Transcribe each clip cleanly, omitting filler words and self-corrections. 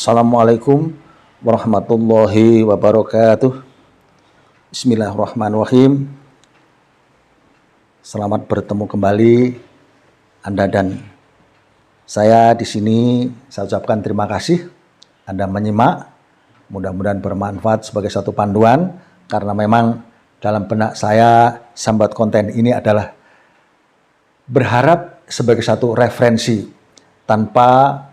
Assalamualaikum warahmatullahi wabarakatuh. Bismillahirrahmanirrahim. Selamat bertemu kembali Anda dan saya di sini. Saya ucapkan terima kasih Anda menyimak. Mudah-mudahan bermanfaat sebagai satu panduan, karena memang dalam benak saya sambat konten ini adalah berharap sebagai satu referensi tanpa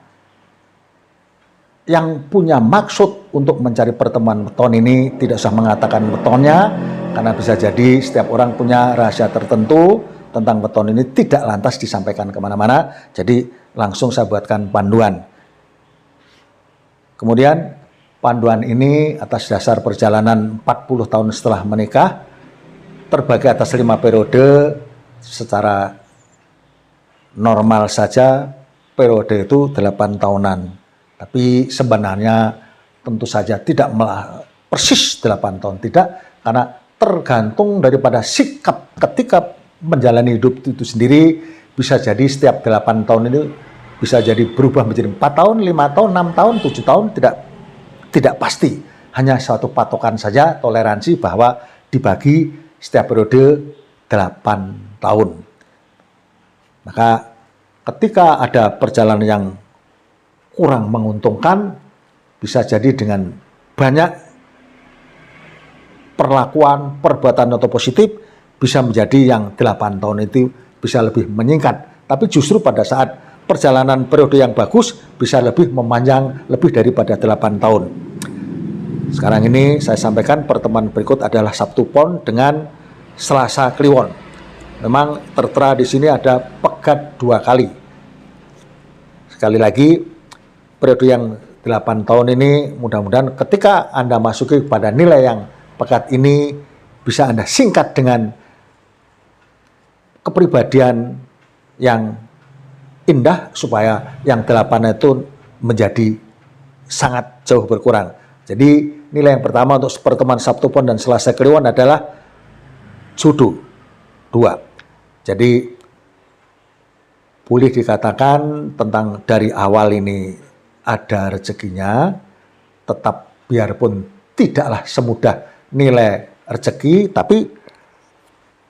yang punya maksud untuk mencari pertemuan weton ini tidak usah mengatakan wetonnya, karena bisa jadi setiap orang punya rahasia tertentu tentang weton ini tidak lantas disampaikan kemana-mana. Jadi langsung saya buatkan panduan. Kemudian panduan ini atas dasar perjalanan 40 tahun setelah menikah, terbagi atas 5 periode. Secara normal saja periode itu 8 tahunan. Tapi sebenarnya tentu saja tidak persis 8 tahun, tidak, karena tergantung daripada sikap ketika menjalani hidup itu sendiri. Bisa jadi setiap 8 tahun ini bisa jadi berubah menjadi 4 tahun, 5 tahun, 6 tahun, 7 tahun, tidak pasti. Hanya suatu patokan saja, toleransi bahwa dibagi setiap periode 8 tahun. Maka ketika ada perjalanan yang kurang menguntungkan, bisa jadi dengan banyak perlakuan, perbuatan atau positif, bisa menjadi yang 8 tahun itu bisa lebih menyingkat. Tapi justru pada saat perjalanan periode yang bagus, bisa lebih memanjang lebih daripada 8 tahun. Sekarang ini saya sampaikan pertemuan berikut adalah Sabtu Pon dengan Selasa Kliwon. Memang tertera di sini ada pegat 2 kali. Sekali lagi, periode yang 8 tahun ini mudah-mudahan ketika Anda masuki pada nilai yang pekat ini, bisa Anda singkat dengan kepribadian yang indah, supaya yang 8 itu menjadi sangat jauh berkurang. Jadi nilai yang pertama untuk pertemuan Sabtu Pon dan Selasa Kliwon adalah jodoh 2. Jadi boleh dikatakan tentang dari awal ini ada rezekinya, tetap biarpun tidaklah semudah nilai rezeki, tapi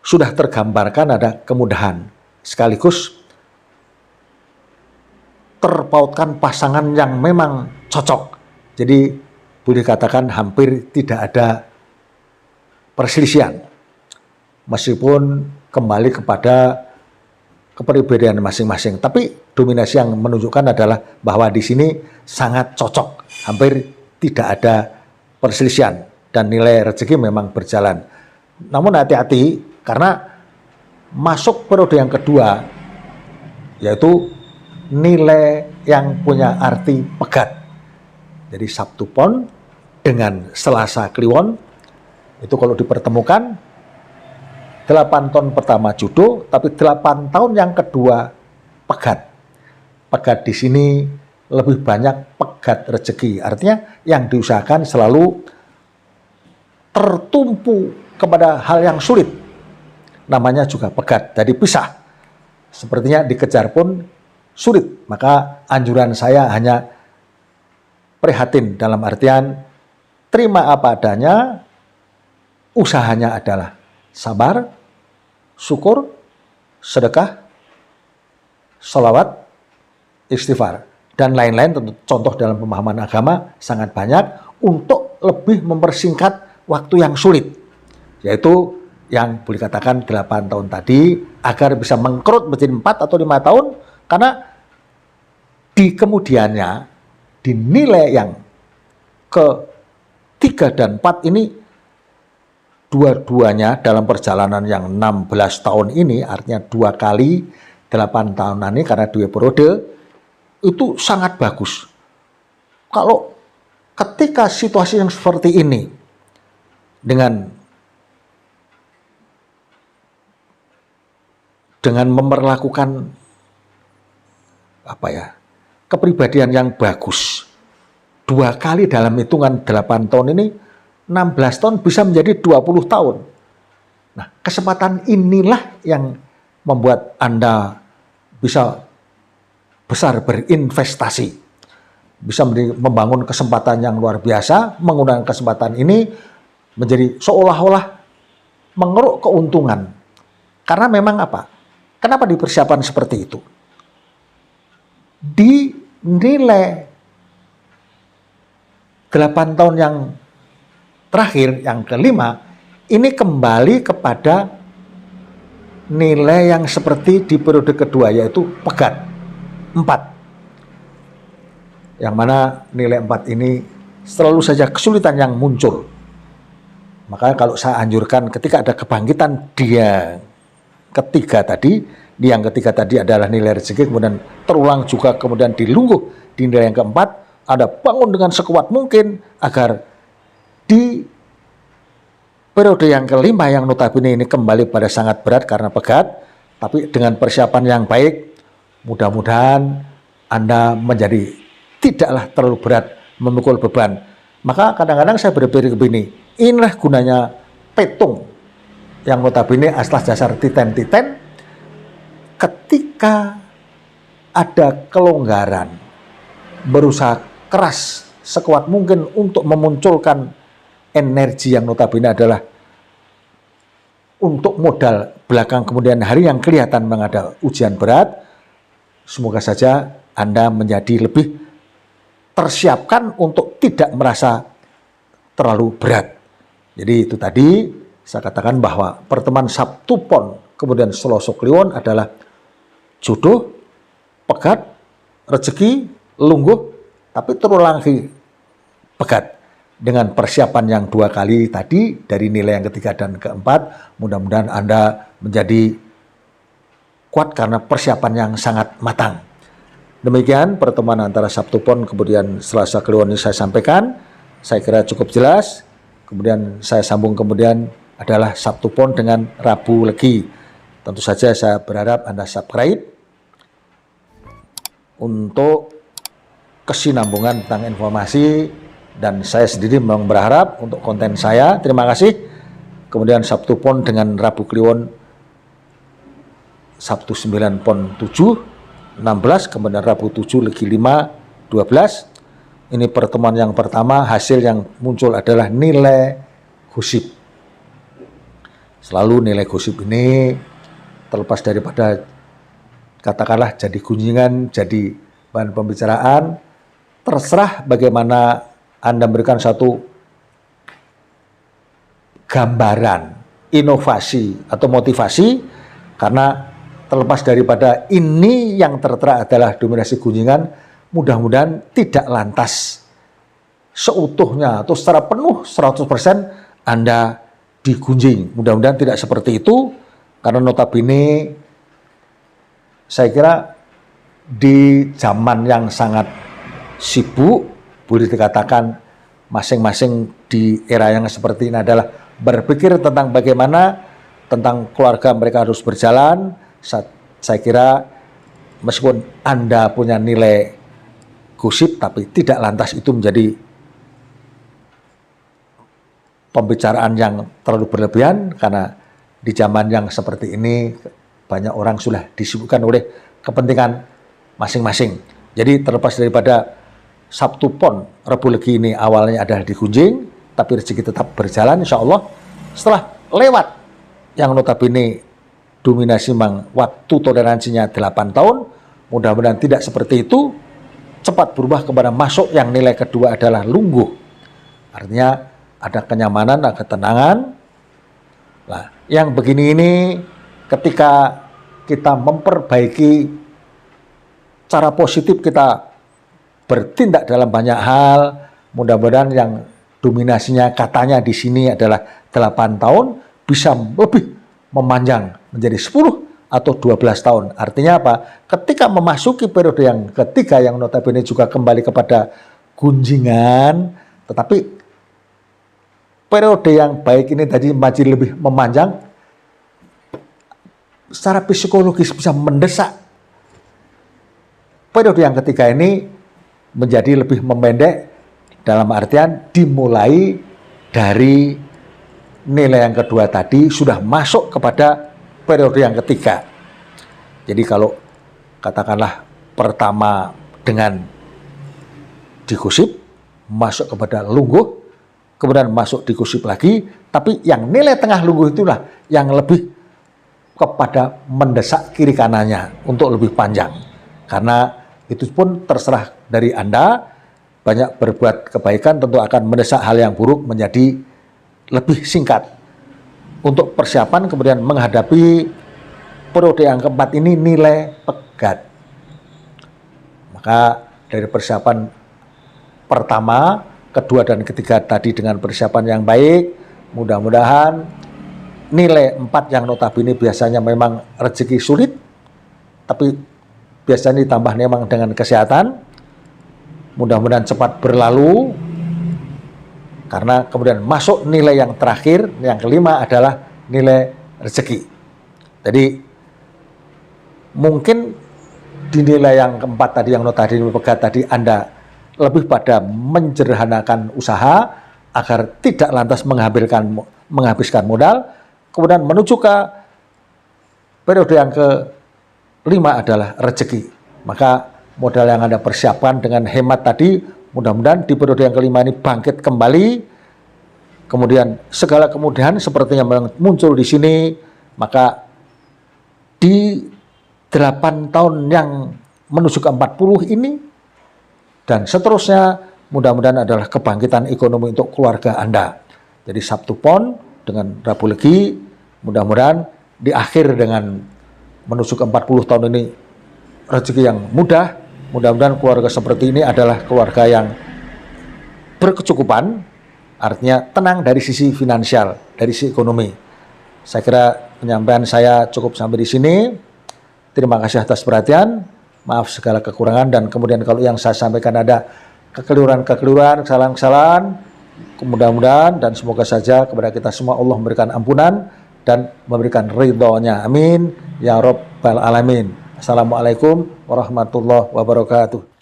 sudah tergambarkan ada kemudahan. Sekaligus terpautkan pasangan yang memang cocok. Jadi boleh dikatakan hampir tidak ada perselisihan. Meskipun kembali kepada kepribadian masing-masing, tapi dominasi yang menunjukkan adalah bahwa di sini sangat cocok, hampir tidak ada perselisihan, dan nilai rezeki memang berjalan. Namun hati-hati, karena masuk periode yang kedua, yaitu nilai yang punya arti pegat. Jadi Sabtu Pon dengan Selasa Kliwon itu kalau dipertemukan, 8 tahun pertama jodoh, tapi 8 tahun yang kedua pegat. Pegat di sini lebih banyak pegat rezeki. Artinya yang diusahakan selalu tertumpu kepada hal yang sulit. Namanya juga pegat, jadi pisah. Sepertinya dikejar pun sulit. Maka anjuran saya hanya prihatin, dalam artian terima apa adanya, usahanya adalah sabar, syukur, sedekah, sholawat, istighfar, dan lain-lain. Tentu contoh dalam pemahaman agama sangat banyak untuk lebih mempersingkat waktu yang sulit, yaitu yang boleh katakan 8 tahun tadi, agar bisa mengkerut menjadi 4 atau 5 tahun, karena di kemudiannya, di nilai yang ke-3 dan 4 ini, dua-duanya dalam perjalanan yang 16 tahun ini, artinya 2 kali 8 tahunan ini, karena 2 periode, itu sangat bagus. Kalau ketika situasi yang seperti ini, dengan memperlakukan kepribadian yang bagus, 2 kali dalam hitungan 8 tahun ini, 16 tahun bisa menjadi 20 tahun. Nah, kesempatan inilah yang membuat Anda bisa besar berinvestasi. bisa membangun kesempatan yang luar biasa, menggunakan kesempatan ini menjadi seolah-olah mengeruk keuntungan. Karena memang apa? Kenapa dipersiapkan seperti itu? Di nilai 8 tahun yang terakhir, yang kelima, ini kembali kepada nilai yang seperti di periode kedua, yaitu pegat 4. Yang mana nilai 4 ini selalu saja kesulitan yang muncul. Makanya kalau saya anjurkan ketika ada kebangkitan dia ketiga tadi, yang ketiga tadi adalah nilai rezeki, kemudian terulang juga kemudian dilungguh di nilai yang keempat, ada bangun dengan sekuat mungkin agar di periode yang kelima yang notabene ini kembali pada sangat berat karena pegat, tapi dengan persiapan yang baik, mudah-mudahan Anda menjadi tidaklah terlalu berat memikul beban. Maka kadang-kadang saya berpikir begini, inilah gunanya petung yang notabene atas dasar titen-titen. Ketika ada kelonggaran, berusaha keras sekuat mungkin untuk memunculkan energi yang notabene adalah untuk modal belakang kemudian hari yang kelihatan mengada ujian berat. Semoga saja Anda menjadi lebih tersiapkan untuk tidak merasa terlalu berat. Jadi itu tadi saya katakan bahwa pertemuan Sabtu Pon kemudian Selasa Kliwon adalah jodoh, pegat, rezeki, lungguh, tapi terulang lagi pegat dengan persiapan yang 2 kali tadi dari nilai yang ketiga dan keempat. Mudah-mudahan Anda menjadi kuat karena persiapan yang sangat matang. Demikian pertemuan antara Sabtu Pon kemudian Selasa Kliwon ini saya sampaikan. Saya kira cukup jelas. Kemudian saya sambung kemudian adalah Sabtu Pon dengan Rabu Legi. Tentu saja saya berharap Anda subscribe untuk kesinambungan tentang informasi, dan saya sendiri memang berharap untuk konten saya. Terima kasih. Kemudian Sabtu Pon dengan Rabu Kliwon, Sabtu 9 Pon 7 16, kemudian Rabu 7 Legi 5 12. Ini pertemuan yang pertama, hasil yang muncul adalah nilai gosip. Selalu nilai gosip ini terlepas daripada katakanlah jadi gunjingan, jadi bahan pembicaraan, terserah bagaimana Anda memberikan satu gambaran, inovasi atau motivasi, karena terlepas daripada ini yang tertera adalah dominasi gunjingan, mudah-mudahan tidak lantas seutuhnya atau secara penuh 100% Anda digunjing. Mudah-mudahan tidak seperti itu, karena notabene saya kira di zaman yang sangat sibuk, boleh dikatakan masing-masing di era yang seperti ini adalah berpikir tentang bagaimana tentang keluarga mereka harus berjalan. Saya kira meskipun Anda punya nilai gosip, tapi tidak lantas itu menjadi pembicaraan yang terlalu berlebihan, karena di zaman yang seperti ini banyak orang sudah disibukkan oleh kepentingan masing-masing. Jadi terlepas daripada Sabtu Pon, Rabu Legi ini awalnya adalah digunjing, tapi rezeki tetap berjalan insya Allah. Setelah lewat yang notabene dominasi memang waktu toleransinya 8 tahun, mudah-mudahan tidak seperti itu, cepat berubah kepada masuk yang nilai kedua adalah lungguh. Artinya ada kenyamanan, ada ketenangan. Nah, yang begini ini ketika kita memperbaiki cara positif, kita bertindak dalam banyak hal, mudah-mudahan yang dominasinya katanya di sini adalah 8 tahun bisa lebih memanjang menjadi 10 atau 12 tahun. Artinya apa? Ketika memasuki periode yang ketiga yang notabene juga kembali kepada gunjingan, tetapi periode yang baik ini tadi masih lebih memanjang, secara psikologis bisa mendesak periode yang ketiga ini menjadi lebih memendek, dalam artian dimulai dari nilai yang kedua tadi sudah masuk kepada periode yang ketiga. Jadi kalau katakanlah pertama dengan digusip, masuk kepada lungguh, kemudian masuk digusip lagi, tapi yang nilai tengah lungguh itulah yang lebih kepada mendesak kiri kanannya untuk lebih panjang. Karena itu pun terserah dari Anda, banyak berbuat kebaikan tentu akan mendesak hal yang buruk menjadi lebih singkat. Untuk persiapan kemudian menghadapi periode yang keempat ini nilai pegat. Maka dari persiapan pertama, kedua dan ketiga tadi dengan persiapan yang baik, mudah-mudahan nilai 4 yang notabene biasanya memang rezeki sulit, tapi biasanya ditambah memang dengan kesehatan, mudah-mudahan cepat berlalu, karena kemudian masuk nilai yang terakhir, yang kelima adalah nilai rezeki. Jadi mungkin di nilai yang keempat tadi, yang notabene pegat tadi, Anda lebih pada menjederhanakan usaha agar tidak lantas menghabiskan modal. Kemudian menuju ke periode yang kelima adalah rezeki. Maka modal yang Anda persiapkan dengan hemat tadi, mudah-mudahan di periode yang kelima ini bangkit kembali. Kemudian segala kemudahan seperti yang muncul di sini, maka di 8 tahun yang menuju ke 40 ini dan seterusnya, mudah-mudahan adalah kebangkitan ekonomi untuk keluarga Anda. Jadi Sabtu Pon dengan Rabu Legi, mudah-mudahan di akhir dengan menuju ke 40 tahun ini rezeki yang mudah. Mudah-mudahan keluarga seperti ini adalah keluarga yang berkecukupan, artinya tenang dari sisi finansial, dari sisi ekonomi. Saya kira penyampaian saya cukup sampai di sini. Terima kasih atas perhatian. Maaf segala kekurangan, dan kemudian kalau yang saya sampaikan ada kekeliruan, kesalahan-kesalahan, mudah-mudahan dan semoga saja kepada kita semua Allah memberikan ampunan dan memberikan ridhonya. Amin ya Rabbal Alamin. Assalamualaikum warahmatullahi wabarakatuh.